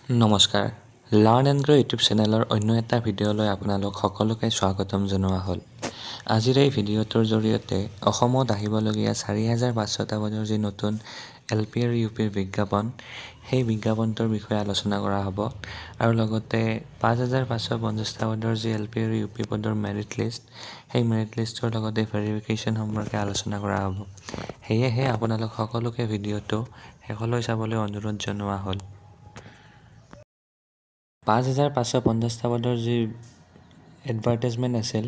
নমস্কাৰ, learn and grow' YouTube চেনেলৰ অন্য এটা ভিডিঅ'লৈ আপোনালোক সকলোকে স্বাগতম জনোৱা হ'ল। আজিৰ এই ভিডিঅ'টোৰ জৰিয়তে অসমত আহিবলগীয়া ৪৫০০টা পদৰ যি নতুন LP আৰু UP ৰ বিজ্ঞাপন, সেই বিজ্ঞাপনটোৰ বিষয়ে আলোচনা কৰা হ'ব আৰু লগতে ৫৫৫০টা পদৰ যি LP আৰু UP পদৰ মেৰিট লিষ্ট, সেই মেৰিট লিষ্টৰ লগতে ভেৰিফিকেশ্যন সম্পৰ্কে আলোচনা কৰা হ'ব। সেয়েহে আপোনালোক সকলোকে ভিডিঅ'টো শেষলৈ চাবলৈ অনুৰোধ জনোৱা হ'ল। ৫৫৫০টা পদৰ যি এডভাৰটাইজমেণ্ট আছিল,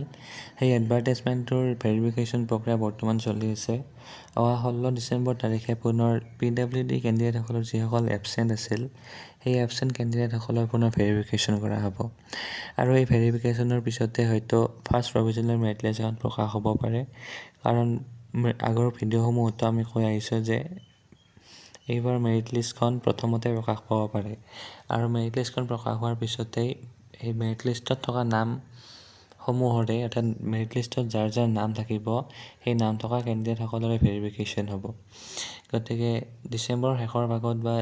সেই এডভাৰটাইজমেণ্টটোৰ ভেৰিফিকেশ্যন প্ৰক্ৰিয়া বৰ্তমান চলি আছে। অহা 16 ডিচেম্বৰ তাৰিখে পুনৰ PWD কেণ্ডিডেটসকলৰ যিসকল এবচেণ্ট আছিল, সেই এবচেণ্ট কেণ্ডিডেটসকলৰ পুনৰ ভেৰিফিকেশ্যন কৰা হ'ব আৰু এই ভেৰিফিকেশ্যনৰ পিছতে হয়তো ফাৰ্ষ্ট প্ৰভিজনেল মেৰিট লিষ্ট এখন প্ৰকাশ হ'ব পাৰে। কাৰণ আগৰ ভিডিঅ'সমূহতো আমি কৈ আহিছোঁ যে এইবাৰ মেৰিট লিষ্টখন প্ৰথমতে প্ৰকাশ পাব পাৰে আৰু মেৰিট লিষ্টখন প্ৰকাশ হোৱাৰ পিছতেই এই মেৰিট লিষ্টত থকা নামসমূহৰে অৰ্থাৎ মেৰিট লিষ্টত যাৰ যাৰ নাম থাকিব, সেই নাম থকা কেণ্ডিডেটসকলৰে ভেৰিফিকেশ্যন হ'ব। গতিকে ডিচেম্বৰ শেষৰ ভাগত বা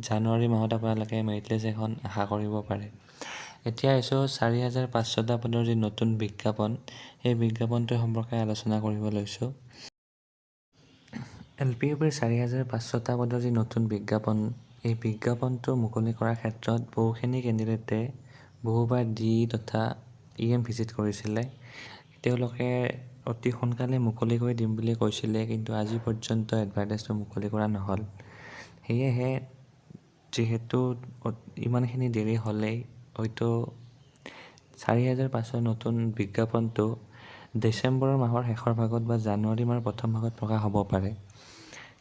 জানুৱাৰী মাহত আপোনালোকে মেৰিট লিষ্ট এখন আশা কৰিব পাৰে। এতিয়া আহিছোঁ ৪৫০০টা পদৰ যি নতুন বিজ্ঞাপন, সেই বিজ্ঞাপনটোৰ সম্পৰ্কে আলোচনা কৰিব লৈছোঁ। LP UPৰ ৪৫০০টা পদৰ যি নতুন বিজ্ঞাপন, এই বিজ্ঞাপনটো মুকলি কৰাৰ ক্ষেত্ৰত বহুখিনি কেণ্ডিডেটে বহুবাৰ DE তথা EM ভিজিট কৰিছিলে। তেওঁলোকে অতি সোনকালে মুকলি কৰি দিম বুলি কৈছিলে, কিন্তু আজি পৰ্যন্ত এডভাৰটাইজটো মুকলি কৰা নহ'ল। সেয়েহে যিহেতু ইমানখিনি দেৰি হ'লেই হয়তো ৪৫০০ নতুন বিজ্ঞাপনটো ডিচেম্বৰ মাহৰ শেষৰ ভাগত বা জানুৱাৰী মাহৰ প্ৰথম ভাগত প্ৰকাশ হ'ব পাৰে।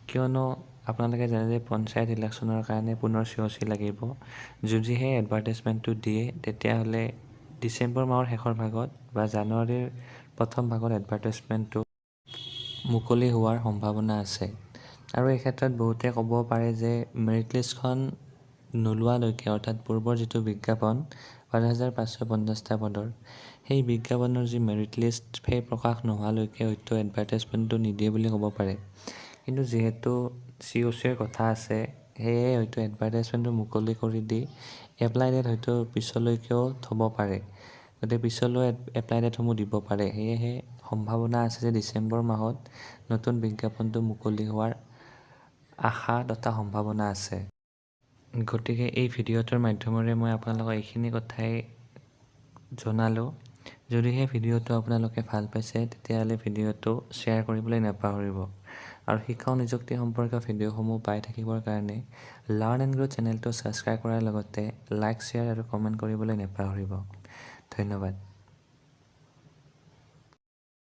কিয়নো আপোনালোকে জানে যে পঞ্চায়ত ইলেকশ্যনৰ কাৰণে পুনৰ COC লাগিব। যদিহে এডভাৰটাইজমেণ্টটো দিয়ে, তেতিয়াহ'লে ডিচেম্বৰ মাহৰ শেষৰ ভাগত বা জানুৱাৰীৰ প্ৰথম ভাগত এডভাৰটাইজমেণ্টটো মুকলি হোৱাৰ সম্ভাৱনা আছে। আৰু এই ক্ষেত্ৰত বহুতে ক'ব পাৰে যে মেৰিট লিষ্টখন নোলোৱালৈকে, অৰ্থাৎ পূৰ্বৰ যিটো বিজ্ঞাপন ৫৫৫০টা পদৰ, সেই বিজ্ঞাপনৰ যি মেৰিট লিষ্ট, সেই প্ৰকাশ নোহোৱালৈকে হয়তো এডভাৰটাইজমেণ্টটো নিদিয়ে বুলি ক'ব পাৰে। কিন্তু যিহেতু COCৰ কথা আছে, সেয়ে হয়তো এডভাৰটাইজমেণ্টটো মুকলি কৰি দি এপ্লাই ডেট হয়তো পিছলৈকেও থ'ব পাৰে। গতিকে পিছলৈ এপ্লাই ডেটসমূহ দিব পাৰে। সেয়েহে সম্ভাৱনা আছে যে ডিচেম্বৰ মাহত নতুন বিজ্ঞাপনটো মুকলি হোৱাৰ আশা তথা সম্ভাৱনা আছে। গতিকে এই ভিডিঅ'টোৰ মাধ্যমেৰে মই আপোনালোকক এইখিনি কথাই জনালোঁ। যদিহে ভিডিঅ'টো আপোনালোকে ভাল পাইছে, তেতিয়াহ'লে ভিডিঅ'টো শ্বেয়াৰ কৰিবলৈ নাপাহৰিব। আৰু শিক্ষা আৰু নিযুক্তি সম্পৰ্কীয় ভিডিঅ'সমূহ পাই থাকিবৰ কাৰণে লাৰ্ণ এণ্ড গ্ৰ' চেনেলটো ছাবস্ক্ৰাইব কৰাৰ লগতে লাইক, শ্বেয়াৰ আৰু কমেণ্ট কৰিবলৈ নাপাহৰিব। ধন্যবাদ।